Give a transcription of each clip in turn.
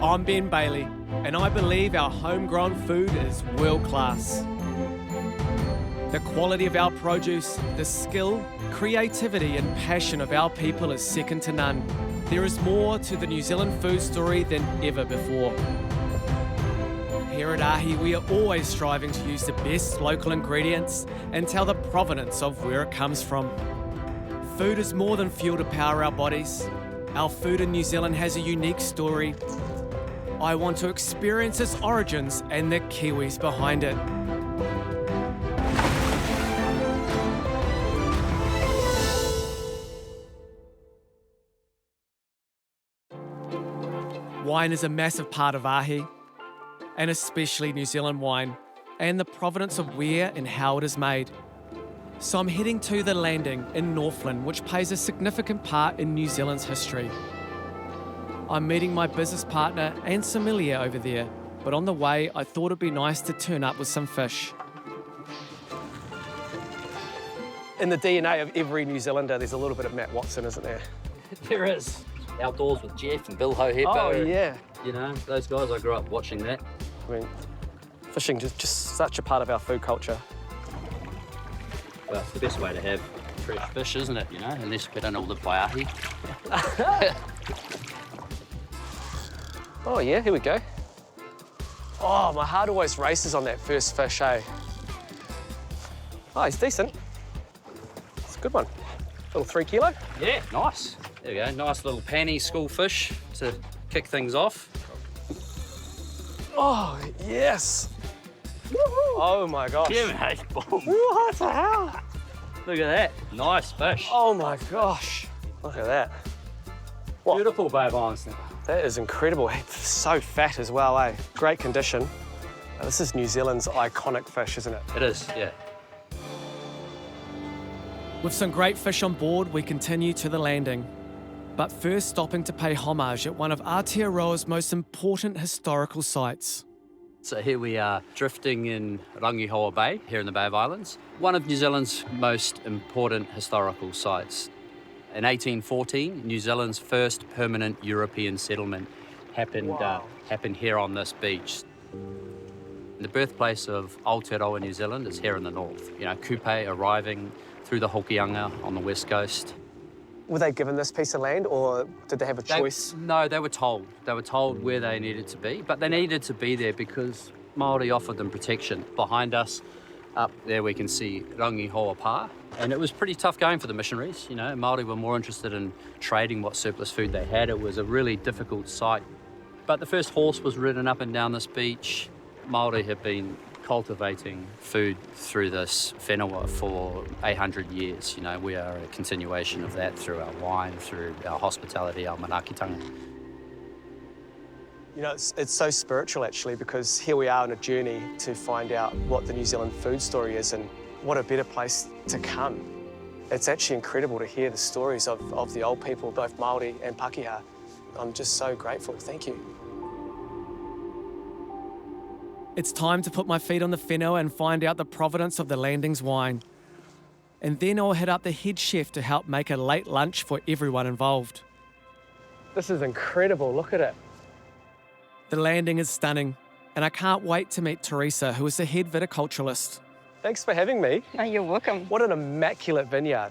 I'm Ben Bailey, and I believe our homegrown food is world class. The quality of our produce, the skill, creativity and passion of our people is second to none. There is more to the New Zealand food story than ever before. Here at Ahi, we are always striving to use the best local ingredients and tell the provenance of where it comes from. Food is more than fuel to power our bodies. Our food in New Zealand has a unique story. I want to experience its origins and the Kiwis behind it. Wine is a massive part of Ahi, and especially New Zealand wine, and the provenance of where and how it is made. So I'm heading to the Landing in Northland, which plays a significant part in New Zealand's history. I'm meeting my business partner and sommelier over there, but on the way I thought it'd be nice to turn up with some fish. In the DNA of every New Zealander, there's a little bit of Matt Watson, isn't there? There is. Outdoors with Jeff and Bill Hohepo. Oh, yeah. You know, those guys, I grew up watching that. I mean, fishing is just such a part of our food culture. Well, it's the best way to have fresh fish, isn't it, you know, unless you put in all the paiahi. Oh, yeah, here we go. Oh, my heart always races on that first fish, eh? Oh, he's decent. It's a good one. Little 3 kilo. Yeah, nice. There we go, nice little panny school fish to kick things off. Oh, yes. Oh, my gosh. Yeah, mate, boom. What the hell? Look at that, nice fish. Oh, my gosh. Look at that. What? Beautiful bovines. That is incredible. It's so fat as well, eh? Great condition. Now, this is New Zealand's iconic fish, isn't it? It is, yeah. With some great fish on board, we continue to the Landing. But first stopping to pay homage at one of Aotearoa's most important historical sites. So here we are drifting in Rangihoa Bay, here in the Bay of Islands. One of New Zealand's most important historical sites. In 1814, New Zealand's first permanent European settlement happened here on this beach. The birthplace of Aotearoa, New Zealand, is here in the north. You know, Kupe arriving through the Hokianga on the west coast. Were they given this piece of land, or did they have a choice? No, they were told. They were told where they needed to be, but they needed to be there because Māori offered them protection. Behind us, up there we can see Rangihoa Pa, and it was pretty tough going for the missionaries. You know, Māori were more interested in trading what surplus food they had. It was a really difficult site. But the first horse was ridden up and down this beach. Māori have been cultivating food through this whenua for 800 years. You know, we are a continuation of that through our wine, through our hospitality, our manaakitanga. You know, it's so spiritual, actually, because here we are on a journey to find out what the New Zealand food story is, and what a better place to come. It's actually incredible to hear the stories of the old people, both Māori and Pākehā. I'm just so grateful. Thank you. It's time to put my feet on the whenua and find out the provenance of the Landing's wine. And then I'll head up the head chef to help make a late lunch for everyone involved. This is incredible, look at it. The Landing is stunning, and I can't wait to meet Teresa, who is the head viticulturalist. Thanks for having me. Oh, you're welcome. What an immaculate vineyard.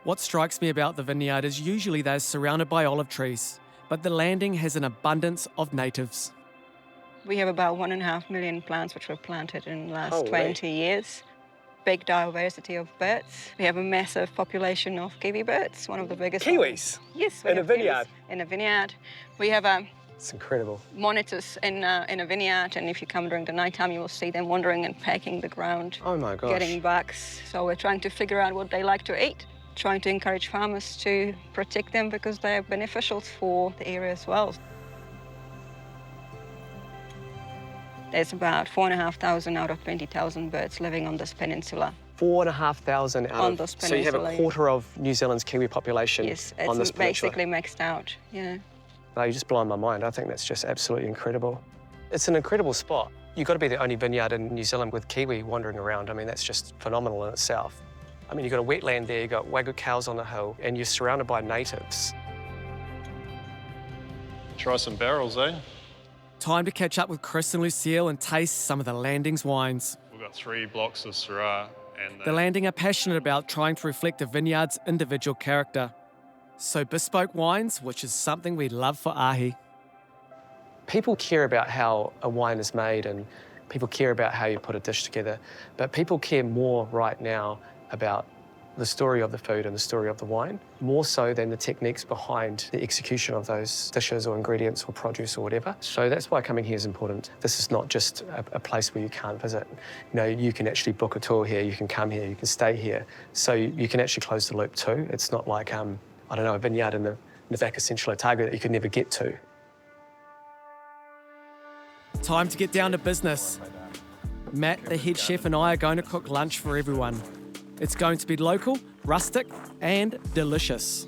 What strikes me about the vineyard is usually they're surrounded by olive trees, but the Landing has an abundance of natives. We have about 1.5 million plants which were planted in the last Holy. 20 years. Big diversity of birds. We have a massive population of kiwi birds, one of the biggest. Kiwis? Yes. We In a have vineyard? kiwis in a vineyard. We have It's incredible. monitors in a vineyard, and if you come during the nighttime, you will see them wandering and pecking the ground, Oh my gosh. getting bugs. So we're trying to figure out what they like to eat, trying to encourage farmers to protect them because they're beneficial for the area as well. There's about 4,500 out of 20,000 birds living on this peninsula. 4,500 out On of... this So you have a peninsula. quarter of New Zealand's Kiwi population Yes, on this it's peninsula. basically maxed out, yeah. No, you're just blowing my mind. I think that's just absolutely incredible. It's an incredible spot. You've got to be the only vineyard in New Zealand with kiwi wandering around. I mean, that's just phenomenal in itself. I mean, you've got a wetland there, you've got wagyu cows on the hill, and you're surrounded by natives. Try some barrels, eh? Time to catch up with Chris and Lucille and taste some of the Landing's wines. We've got 3 blocks of Syrah and The Landing are passionate about trying to reflect the vineyard's individual character. So bespoke wines, which is something we love for Ahi. People care about how a wine is made and people care about how you put a dish together, but people care more right now about the story of the food and the story of the wine, more so than the techniques behind the execution of those dishes or ingredients or produce or whatever. So that's why coming here is important. This is not just a place where you can't visit. You know, you can actually book a tour here, you can come here, you can stay here. So you can actually close the loop too. It's not like, I don't know, a vineyard in the back of Central Otago that you could never get to. Time to get down to business. Matt, the head chef, and I are going to cook lunch for everyone. It's going to be local, rustic, and delicious.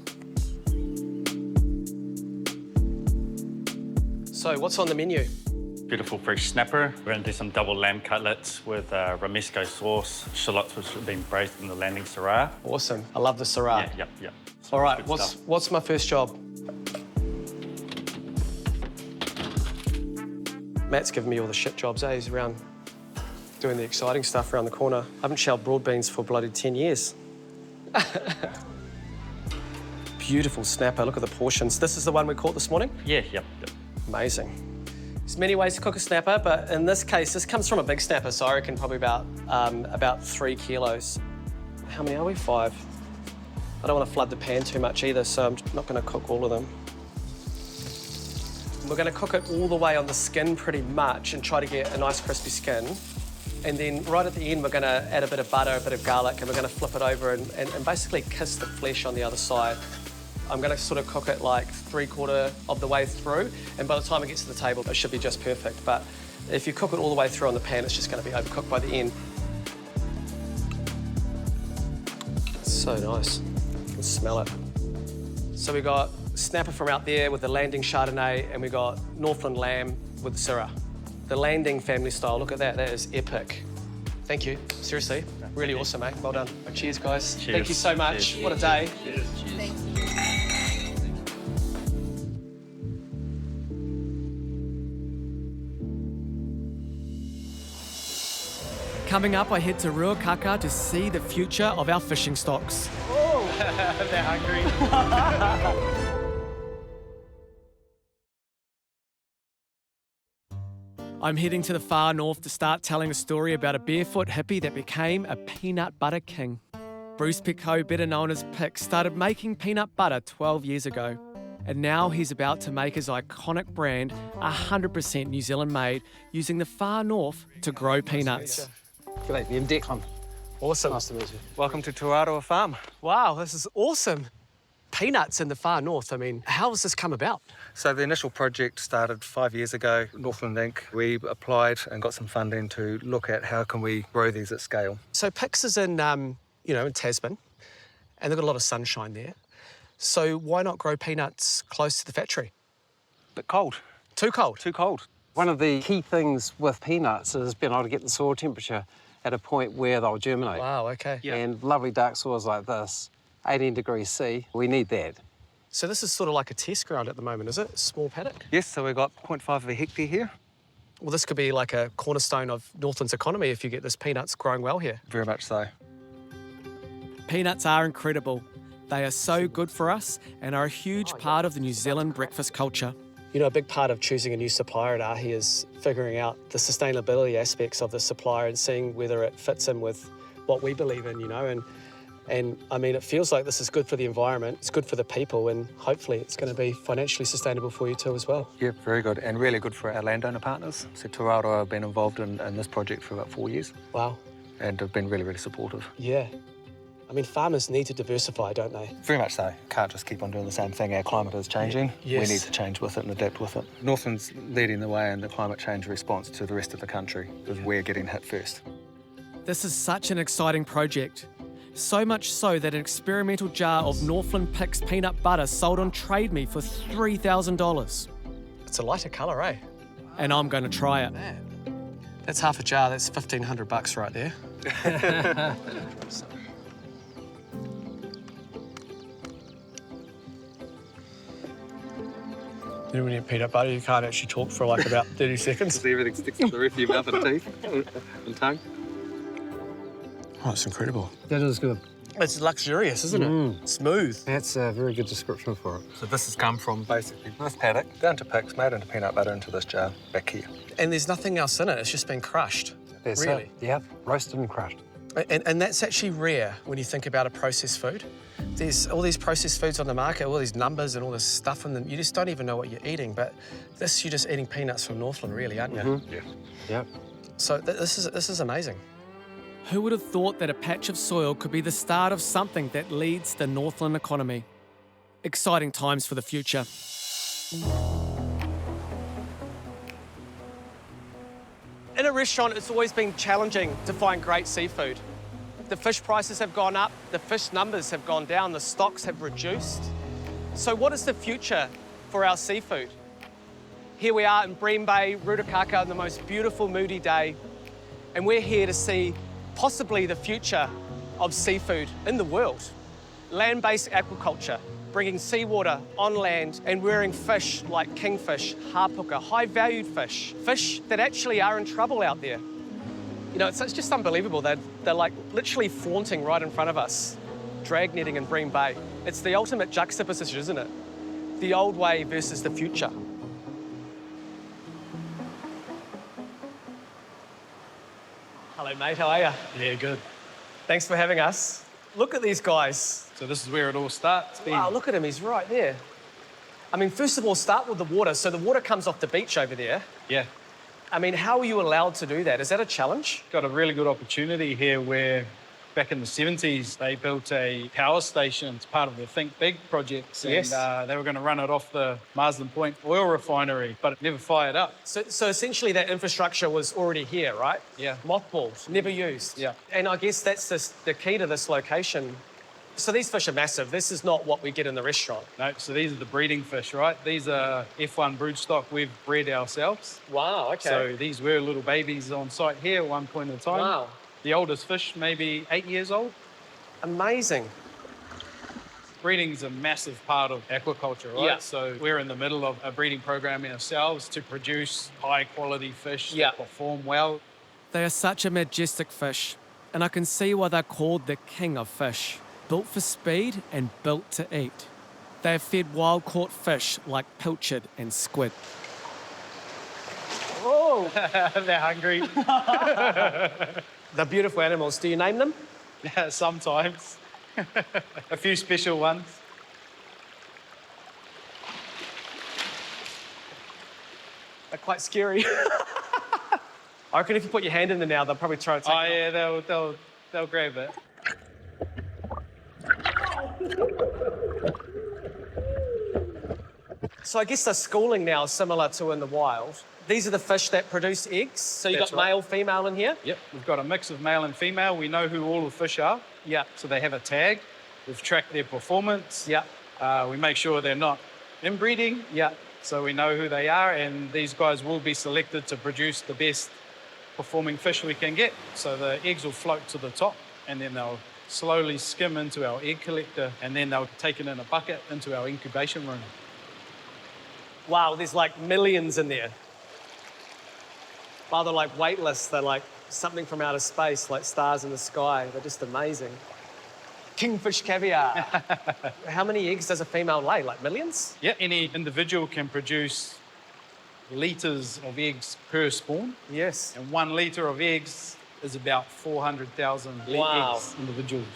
So what's on the menu? Beautiful fresh snapper. We're going to do some double lamb cutlets with romesco sauce, shallots which have been braised in the Landing Syrah. Awesome. I love the Syrah. Yeah. All right, Good stuff. what's my first job? Matt's given me all the shit jobs, eh? He's around doing the exciting stuff around the corner. I haven't shelled broad beans for bloody 10 years. Beautiful snapper, look at the portions. This is the one we caught this morning? Yep. Amazing. There's many ways to cook a snapper, but in this case, this comes from a big snapper, so I reckon probably about 3 kilos. How many are we? 5. I don't want to flood the pan too much either, so I'm not going to cook all of them. We're going to cook it all the way on the skin pretty much and try to get a nice crispy skin. And then right at the end, we're going to add a bit of butter, a bit of garlic, and we're going to flip it over and basically kiss the flesh on the other side. I'm going to sort of cook it like 3/4 of the way through, and by the time it gets to the table, it should be just perfect. But if you cook it all the way through on the pan, it's just going to be overcooked by the end. It's so nice. You can smell it. So we got snapper from out there with the Landing Chardonnay, and we got Northland lamb with the Syrah. The Landing family style, look at that, that is epic. Thank you, seriously, really awesome, mate, well done. Cheers, guys. Cheers. Thank you so much, Cheers. what a day. Cheers. Coming up, I head to Ruakaka to see the future of our fishing stocks. They're hungry. I'm heading to the far north to start telling a story about a barefoot hippie that became a peanut butter king. Bruce Picot, better known as Pic, started making peanut butter 12 years ago. And now he's about to make his iconic brand 100% New Zealand made, using the far north to grow peanuts. G'day, I'm Declan. Awesome. Nice to meet you. Welcome to Te Aroha Farm. Wow, this is awesome. Peanuts in the far north, I mean, how has this come about? So the initial project started 5 years ago, Northland Inc. We applied and got some funding to look at how can we grow these at scale. So Pix is in, in Tasman, and they've got a lot of sunshine there. So why not grow peanuts close to the factory? Bit cold. Too cold? Too cold. One of the key things with peanuts is being able to get the soil temperature at a point where they'll germinate. Wow, okay. And lovely dark soils like this, 18 degrees C, we need that. So this is sort of like a test ground at the moment, is it? Small paddock? Yes, so we've got 0.5 of a hectare here. Well, this could be like a cornerstone of Northland's economy if you get this peanuts growing well here. Very much so. Peanuts are incredible. They are so good for us and are a huge part of the New Zealand breakfast culture. You know, a big part of choosing a new supplier at Ahi is figuring out the sustainability aspects of the supplier and seeing whether it fits in with what we believe in, you know, and I mean, it feels like this is good for the environment, it's good for the people, and hopefully it's going to be financially sustainable for you too as well. Yeah, very good, and really good for our landowner partners. So Te Aroha have been involved in this project for about 4 years. Wow. And have been really, really supportive. Yeah. I mean, farmers need to diversify, don't they? Very much so. Can't just keep on doing the same thing. Our climate is changing. Yes. We need to change with it and adapt with it. Northland's leading the way in the climate change response to the rest of the country because we're getting hit first. This is such an exciting project. So much so that an experimental jar of Northland PX peanut butter sold on Trade Me for $3,000. It's a lighter colour, eh? And I'm going to try it. Man, that's half a jar. That's $1,500 right there. You know, when you eat peanut butter, you can't actually talk for like about 30 seconds. Everything sticks to the roof of your mouth and teeth and tongue. Oh, it's incredible. That is good. It's luxurious, isn't it? Smooth. That's a very good description for it. So this has come from basically this paddock down to picks, made into peanut butter into this jar back here. And there's nothing else in it. It's just been crushed. That's really. it. Yeah, roasted and crushed. And that's actually rare when you think about a processed food. There's all these processed foods on the market, all these numbers and all this stuff in them. You just don't even know what you're eating. But this, you're just eating peanuts from Northland, really, aren't you? Yeah. Yeah. So this is amazing. Who would have thought that a patch of soil could be the start of something that leads the Northland economy? Exciting times for the future. In a restaurant, it's always been challenging to find great seafood. The fish prices have gone up, the fish numbers have gone down, the stocks have reduced. So what is the future for our seafood? Here we are in Bream Bay, Rutakaka, on the most beautiful, moody day, and we're here to see possibly the future of seafood in the world. Land-based aquaculture, bringing seawater on land and rearing fish like kingfish, hapuka, high-valued fish, fish that actually are in trouble out there. You know, it's just unbelievable. They're like literally flaunting right in front of us, drag netting in Bream Bay. It's the ultimate juxtaposition, isn't it? The old way versus the future. Hello, mate, how are you? Yeah, good. Thanks for having us. Look at these guys. So this is where it all starts. Wow, look at him, he's right there. I mean, first of all, start with the water. So the water comes off the beach over there. Yeah, I mean, how are you allowed to do that? Is that a challenge? got a really good opportunity here where back in the 70s, they built a power station. It's part of the Think Big projects. Yes. And they were going to run it off the Marsden Point oil refinery, but it never fired up. So essentially that infrastructure was already here, right? Yeah. Mothballed, never used. Yeah. And I guess that's the key to this location. So these fish are massive. This is not what we get in the restaurant. No, so these are the breeding fish, right? These are F1 broodstock we've bred ourselves. Wow, okay. So these were little babies on site here at one point in time. Wow. The oldest fish, maybe 8 years old. Amazing. Breeding's a massive part of aquaculture, right? Yeah. So we're in the middle of a breeding program ourselves to produce high quality fish that perform well. They are such a majestic fish, and I can see why they're called the king of fish. Built for speed and built to eat. They have fed wild-caught fish like pilchard and squid. Oh, they're hungry. They're beautiful animals. Do you name them? Yeah, sometimes. A few special ones. They're quite scary. I reckon if you put your hand in there now, they'll probably try to take Oh it off. yeah, they'll grab it. So I guess the schooling now is similar to in the wild. These are the fish that produce eggs. So you've That's got right. male, female in here? Yep, we've got a mix of male and female. We know who all the fish are. Yeah. So they have a tag. We've tracked their performance. Yeah. We make sure they're not inbreeding. Yeah. So we know who they are, and these guys will be selected to produce the best performing fish we can get. So the eggs will float to the top, and then they'll slowly skim into our egg collector, and then they'll take it in a bucket into our incubation room. Wow, there's like millions in there. Wow, they're like weightless. They're like something from outer space, like stars in the sky. They're just amazing. Kingfish caviar. How many eggs does a female lay? Like millions? Yeah, any individual can produce litres of eggs per spawn, Yes. and 1 litre of eggs is about 400,000 Wow. eggs individuals.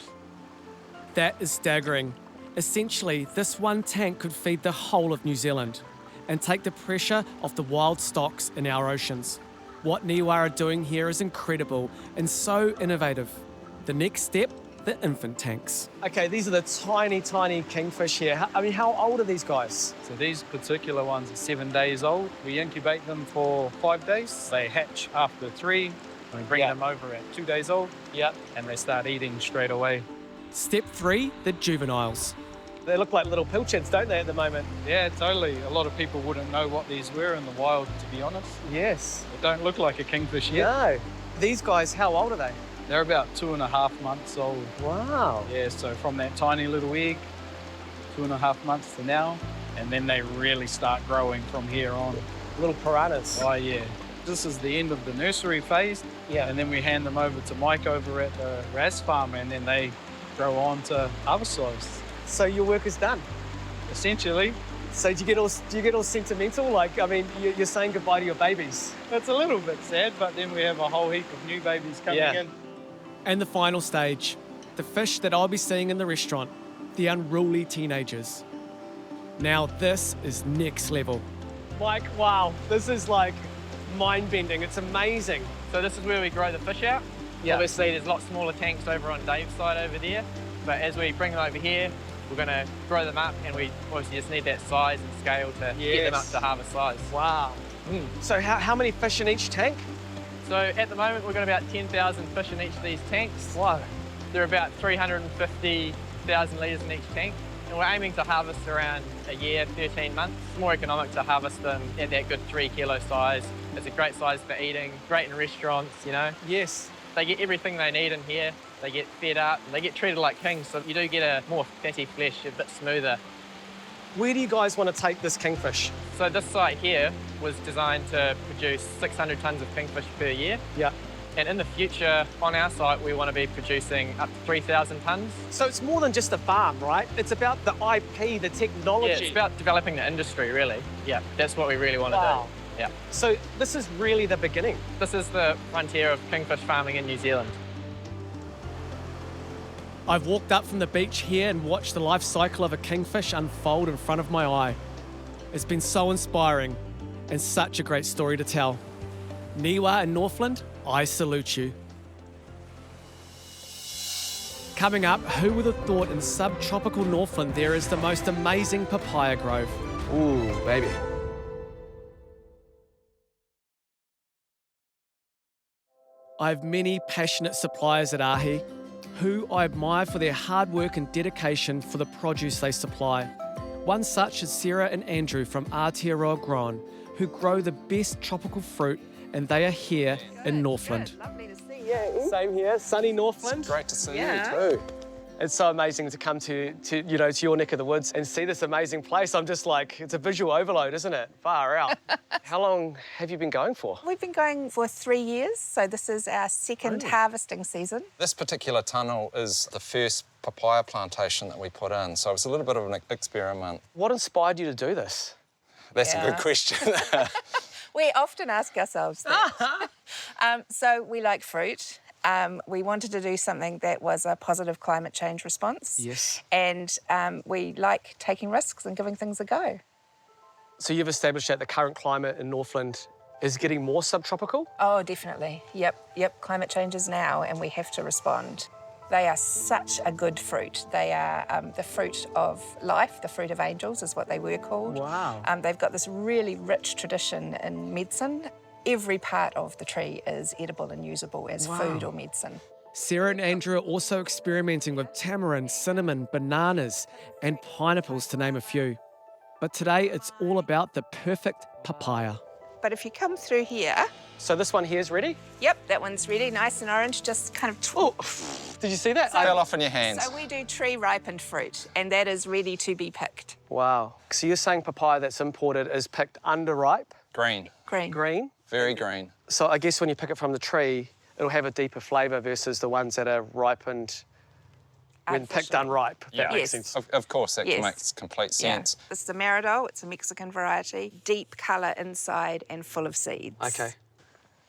That is staggering. Essentially, this one tank could feed the whole of New Zealand and take the pressure off the wild stocks in our oceans. What Niwa are doing here is incredible and so innovative. The next step, the infant tanks. Okay, these are the tiny, tiny kingfish here. I mean, how old are these guys? So these particular ones are 7 days old. We incubate them for 5 days. They hatch after 3. We bring them over at 2 days old, Yep. and they start eating straight away. Step 3, the juveniles. They look like little pilchards, don't they, at the moment? Yeah, totally. A lot of people wouldn't know what these were in the wild, to be honest. Yes. They don't look like a kingfish yet. No. These guys, how old are they? They're about 2.5 months old. Wow. Yeah, so from that tiny little egg, 2.5 months to now. and then they really start growing from here on. Little piranhas. Oh yeah. This is the end of the nursery phase, Yeah. and then we hand them over to Mike over at the RAS farm, and then they grow on to harvest size. So your work is done. Essentially, So do you get all sentimental? Like, I mean, you're saying goodbye to your babies. it's a little bit sad, but then we have a whole heap of new babies coming Yeah. in. And the final stage, the fish that I'll be seeing in the restaurant, the unruly teenagers. Now this is next level. Like, wow, this is like mind-bending. It's amazing. So this is where we grow the fish out. Yeah. Obviously, there's lots smaller tanks over on Dave's side over there. But as we bring them over here, we're going to grow them up, and we obviously just need that size and scale to get them up Yes. to harvest size. Wow. So how many fish in each tank? So at the moment, we've got about 10,000 fish in each of these tanks. Wow. They're about 350,000 litres in each tank. And we're aiming to harvest around a year, 13 months. It's more economic to harvest them at that good 3 kilo size. It's a great size for eating, great in restaurants, you know. Yes. They get everything they need in here. They get fed up, they get treated like kings, so you do get a more fatty flesh, a bit smoother. Where do you guys want to take this kingfish? So this site here was designed to produce 600 tonnes of kingfish per year. Yeah. And in the future, on our site, we want to be producing up to 3,000 tonnes. So it's more than just a farm, right? It's about the IP, the technology. Yeah, it's about developing the industry, really. Yeah, that's what we really want to Wow. do. Yeah. So this is really the beginning. This is the frontier of kingfish farming in New Zealand. I've walked up from the beach here and watched the life cycle of a kingfish unfold in front of my eye. It's been so inspiring and such a great story to tell. Niwa and Northland, I salute you. Coming up, who would have thought in subtropical Northland there is the most amazing papaya grove? Ooh, baby. I have many passionate suppliers at Ahi who I admire for their hard work and dedication for the produce they supply. One such is Sarah and Andrew from Aotearoa Grown, who grow the best tropical fruit, and they are here in Northland. Lovely to see you. Same here, sunny Northland. Great to see Yeah. you too. It's so amazing to come to your neck of the woods and see this amazing place. I'm just like, it's a visual overload, isn't it? Far out. How long have you been going for? We've been going for 3 years, so this is our second harvesting season. This particular tunnel is the first papaya plantation that we put in, so it's a little bit of an experiment. What inspired you to do this? That's a good question. We often ask ourselves that. So we like fruit. We wanted to do something that was a positive climate change response. Yes. And we like taking risks and giving things a go. So you've established that the current climate in Northland is getting more subtropical? Oh, definitely. Yep. Climate changes now, and we have to respond. They are such a good fruit. They are the fruit of life, the fruit of angels is what they were called. Wow. They've got this really rich tradition in medicine. Every part of the tree is edible and usable as food or medicine. Sarah and Andrew are also experimenting with tamarind, cinnamon, bananas, and pineapples, to name a few. But today it's all about the perfect papaya. But if you come through here, So this one here is ready? yep, that one's ready, nice and orange, just kind of... Oh, did you see that? Fell off in your hands. So we do tree-ripened fruit, and that is ready to be picked. Wow. So you're saying papaya that's imported is picked underripe, Green, Green. green? very green. So I guess when you pick it from the tree, it'll have a deeper flavour versus the ones that are ripened when picked Artificially. unripe. if That makes Yes. sense. Of course, that Yes. makes complete Yeah. sense. This is the Maridol. It's a Mexican variety. Deep colour inside and full of seeds. Okay.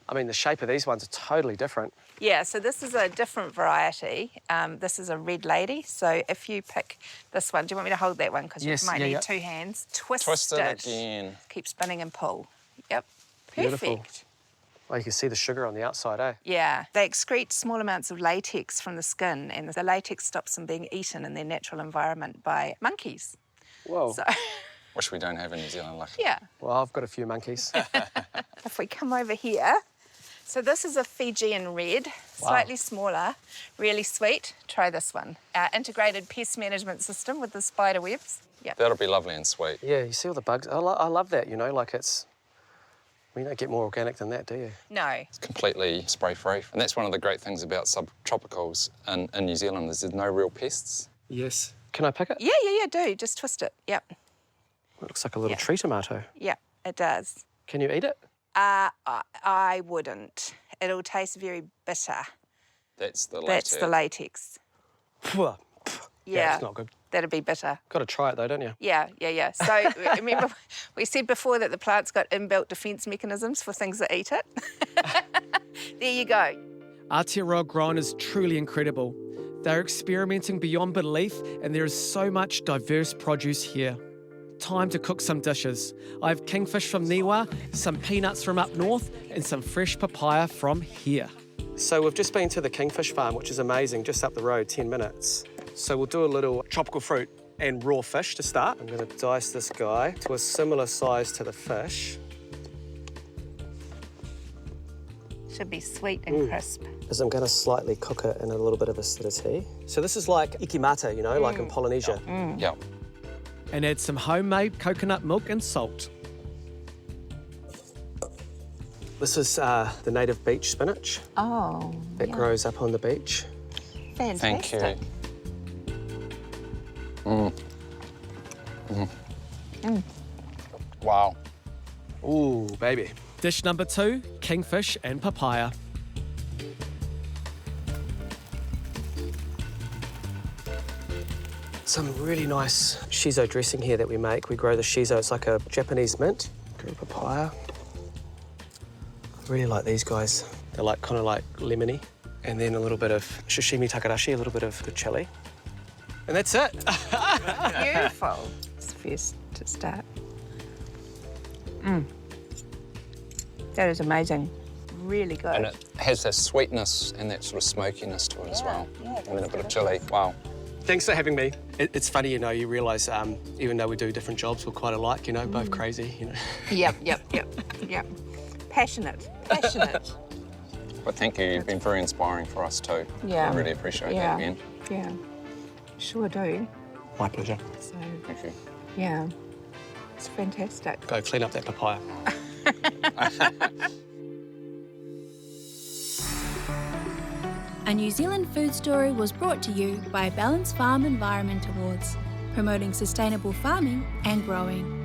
I mean, the shape of these ones are totally different. Yeah, so this is a different variety. This is a red lady. So if you pick this one, do you want me to hold that one? Because Yes, you might yeah, need yeah. 2 hands. Twist Twist it it. again. Keep spinning and pull. Yep. Perfect. Beautiful. Well, you can see the sugar on the outside, eh? Yeah, they excrete small amounts of latex from the skin, and the latex stops them being eaten in their natural environment by monkeys. Whoa. So, Which we don't have in New Zealand, luckily. yeah. Well, I've got a few monkeys. If we come over here, so this is a Fijian red, slightly smaller, really sweet. Try this one. Our integrated pest management system with the spider webs. Yeah. That'll be lovely and sweet. Yeah, you see all the bugs. I love that, like it's... You don't get more organic than that, do you? No. It's completely spray-free. And that's one of the great things about subtropicals in New Zealand is there's no real pests. Yes. Can I pick it? Yeah, do. Just twist it. Yep. It looks like a little tree tomato. Yeah, it does. Can you eat it? I wouldn't. It'll taste very bitter. That's the latex. That's the latex. Yeah, it's not good. That'd be bitter. Got to try it though, don't you? Yeah. So remember, we said before that the plant's got inbuilt defence mechanisms for things that eat it. There you go. Aotearoa grown is truly incredible. They're experimenting beyond belief, and there is so much diverse produce here. Time to cook some dishes. I have kingfish from Niwa, some peanuts from up north, and some fresh papaya from here. So we've just been to the Kingfish farm, which is amazing, just up the road, 10 minutes. So we'll do a little tropical fruit and raw fish to start. I'm going to dice this guy to a similar size to the fish. Should be sweet and crisp. Because I'm going to slightly cook it in a little bit of acidity. So this is like ikimata, you know, like in Polynesia. Yeah. And add some homemade coconut milk and salt. This is the native beach spinach Oh, that grows up on the beach. fantastic. Thank you. Wow. Ooh, baby. Dish number 2, kingfish and papaya. Some really nice shiso dressing here that we make. We grow the shiso. It's like a Japanese mint. Grow papaya. I really like these guys. They're like kind of like lemony. And then a little bit of sashimi takarashi, a little bit of chili. And that's it. Beautiful. It's first to start. That is amazing. Really good. And it has that sweetness and that sort of smokiness to it as well. And then a bit of chili. Wow. Thanks for having me. It's funny, you know, you realise even though we do different jobs, we're quite alike, you know, both crazy, you know. Yep. Passionate. But thank you. You've been very inspiring for us too. Yeah. I really appreciate that, Ben. Yeah. Sure do. My pleasure. So, Thank you. yeah. It's fantastic. Go clean up that papaya. A New Zealand food story was brought to you by Balance Farm Environment Awards, promoting sustainable farming and growing.